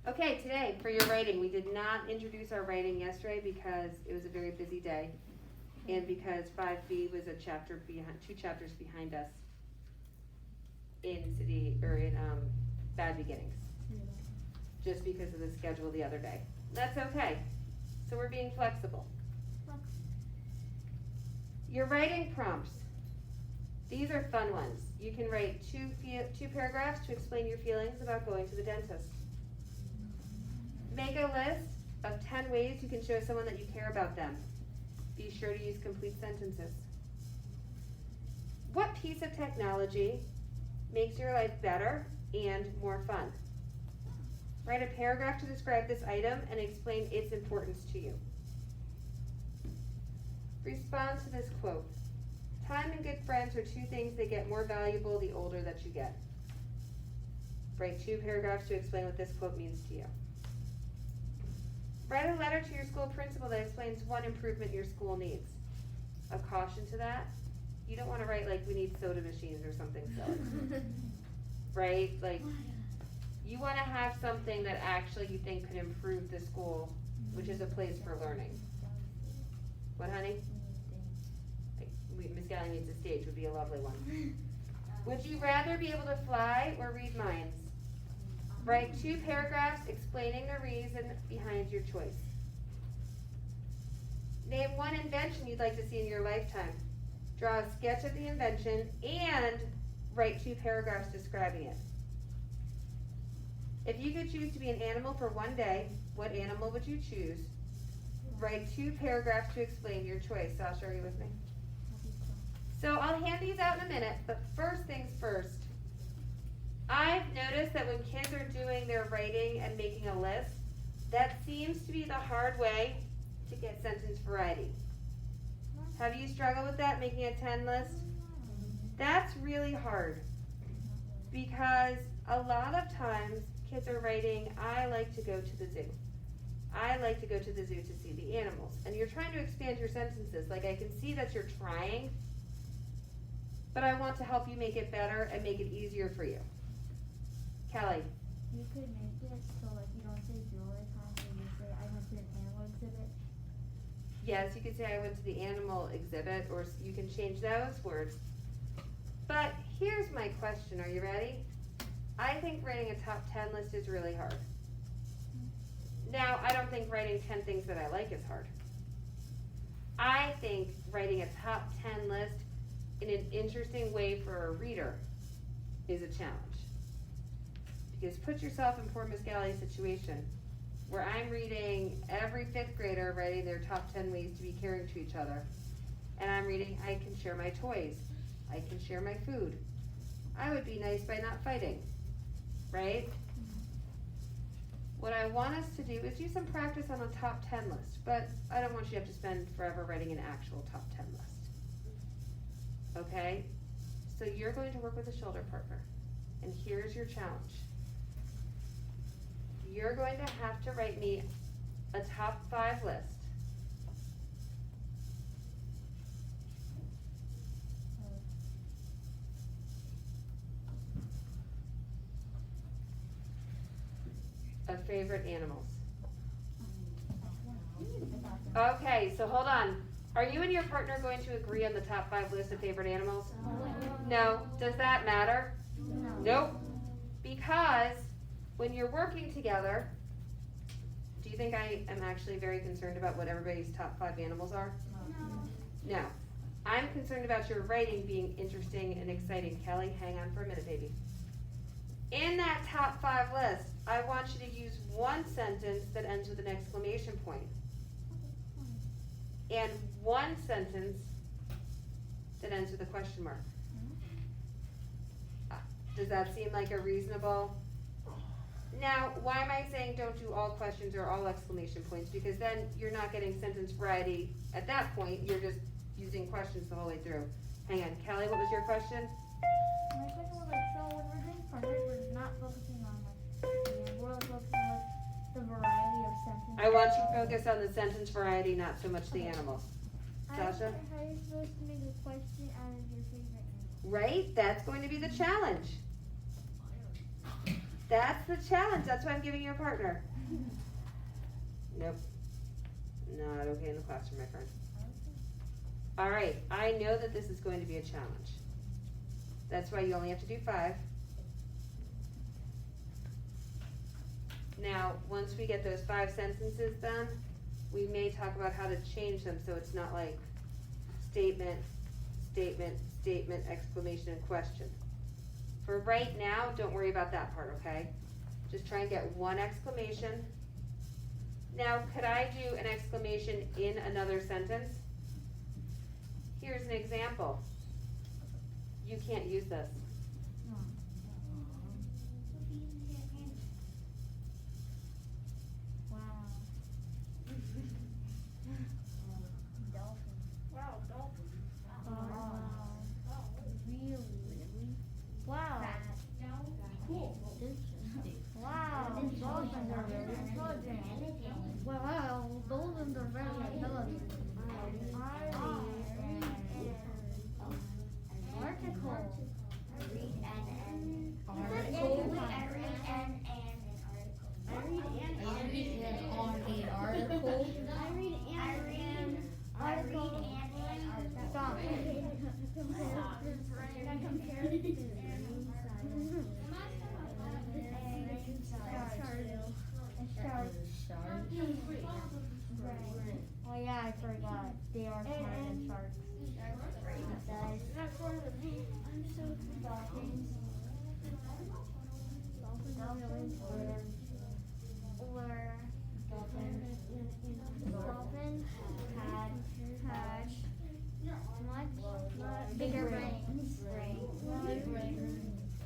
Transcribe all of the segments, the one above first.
Okay, today for your writing, we did not introduce our writing yesterday because it was a very busy day, and because 5B was a chapter behind, 2 chapters behind us in Bad Beginnings, just because of the schedule the other day. That's okay. So we're being flexible. Your writing prompts. These are fun ones. You can write two paragraphs to explain your feelings about going to the dentist. Make a list of 10 ways you can show someone that you care about them. Be sure to use complete sentences. What piece of technology makes your life better and more fun? Write a paragraph to describe this item and explain its importance to you. Respond to this quote. Time and good friends are 2 things that get more valuable the older that you get. Write 2 paragraphs to explain what this quote means to you. Write a letter to your school principal that explains one improvement your school needs. A caution to that, you don't want to write like we need soda machines or something silly. Right? Like, you want to have something that actually you think could improve the school, which is a place for learning. What, honey? Miss Galley needs a stage, would be a lovely one. Would you rather be able to fly or read minds? Write 2 paragraphs explaining the reason behind your choice. Name one invention you'd like to see in your lifetime. Draw a sketch of the invention and write 2 paragraphs describing it. If you could choose to be an animal for one day, what animal would you choose? Write 2 paragraphs to explain your choice. Sasha, are you with me? So I'll hand these out in a minute, but first things first. I've noticed that when kids are doing their writing and making a list, that seems to be the hard way to get sentence variety. Have you struggled with that, making a 10 list? That's really hard because a lot of times kids are writing, I like to go to the zoo. I like to go to the zoo to see the animals. And you're trying to expand your sentences. Like, I can see that you're trying, but I want to help you make it better and make it easier for you. Kelly. You could make it so like you don't say zoo all the time, and you say I went to an animal exhibit. Yes, you could say I went to the animal exhibit, or you can change those words. But here's my question, are you ready? I think writing a top 10 list is really hard. Now, I don't think writing 10 things that I like is hard. I think writing a top 10 list in an interesting way for a reader is a challenge. Because put yourself in poor Miss Galley's situation, where I'm reading every 5th grader writing their top 10 ways to be caring to each other. And I'm reading, I can share my toys. I can share my food. I would be nice by not fighting. Right? What I want us to do is do some practice on a top 10 list, but I don't want you to have to spend forever writing an actual top 10 list. Okay? So you're going to work with a shoulder partner, and here's your challenge. You're going to have to write me a top 5 list. Of favorite animals. Okay, so hold on. Are you and your partner going to agree on the top 5 list of favorite animals? No. Does that matter? No. Nope. Because when you're working together, do you think I am actually very concerned about what everybody's top 5 animals are? No. No. I'm concerned about your writing being interesting and exciting. Kelly, hang on for a minute, baby. In that top 5 list, I want you to use one sentence that ends with an exclamation point. And one sentence that ends with a question mark. Does that seem like a reasonable? Now, why am I saying don't do all questions or all exclamation points? Because then you're not getting sentence variety at that point. You're just using questions the whole way through. Hang on, Kelly, what was your question? My question was like, so when we're doing partners, we're not focusing on like, we're like focusing on like, the variety of sentences. I want you to focus on the sentence variety, not so much the animals. Sasha? How are you supposed to make a question out of your favorite animal? Right? That's going to be the challenge. That's the challenge. That's why I'm giving you a partner. Nope. Not okay in the classroom, my friend. All right, I know that this is going to be a challenge. That's why you only have to do 5. Now, once we get those 5 sentences done, we may talk about how to change them so it's not like statement, statement, statement, exclamation, and question. For right now, don't worry about that part, okay? Just try and get 1 exclamation. Now, could I do an exclamation in another sentence? Here's an example. You can't use this. Wow. Dolphin. Wow, dolphin. Wow. Really? Wow. Cool. Wow. Dolphins are really intelligent. Wow. Dolphins are very intelligent. Article. Stop. Oh yeah, I forgot. They are smarter than sharks. Dolphins had much bigger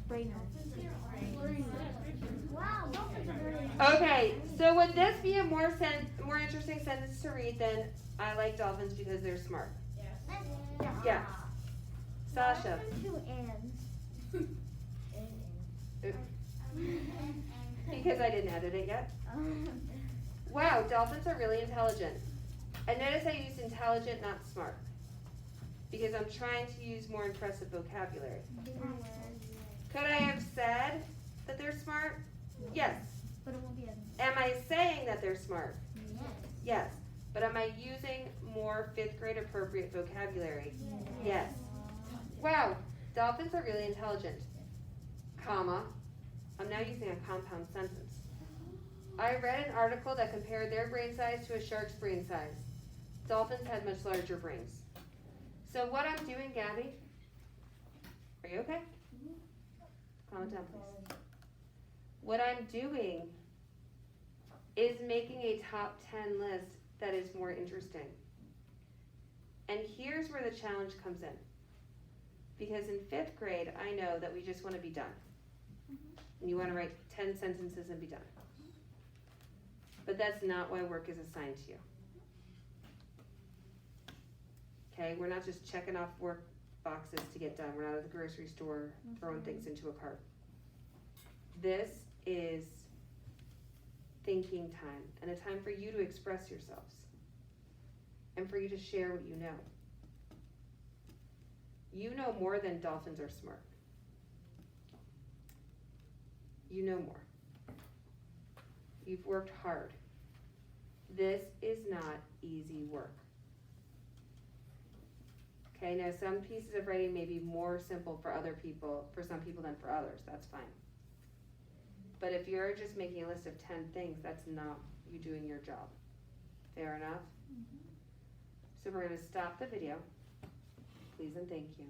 brains. Wow, dolphins are very Okay, so would this be a more interesting sentence to read than I like dolphins because they're smart? Yes. Sasha. Two ends. Because I didn't edit it yet. Wow, dolphins are really intelligent. And notice I used intelligent, not smart. Because I'm trying to use more impressive vocabulary. Could I have said that they're smart? Yes. But it won't be as Am I saying that they're smart? yes. Yes. But am I using more 5th grade appropriate vocabulary? Yes. Wow, dolphins are really intelligent. Comma. I'm now using a compound sentence. I read an article that compared their brain size to a shark's brain size. Dolphins had much larger brains. So what I'm doing, Gabby, are you okay? Calm down, please. What I'm doing is making a top 10 list that is more interesting. And here's where the challenge comes in. Because in 5th grade, I know that we just want to be done. And you want to write 10 sentences and be done. But that's not why work is assigned to you. Okay, we're not just checking off work boxes to get done. We're not at the grocery store throwing things into a cart. This is thinking time and a time for you to express yourselves and for you to share what you know. You know more than dolphins are smart. You know more. You've worked hard. This is not easy work. Okay, now some pieces of writing may be more simple for other people, for some people than for others, that's fine. But if you're just making a list of 10 things, that's not you doing your job. Fair enough? So we're gonna stop the video. Please and thank you.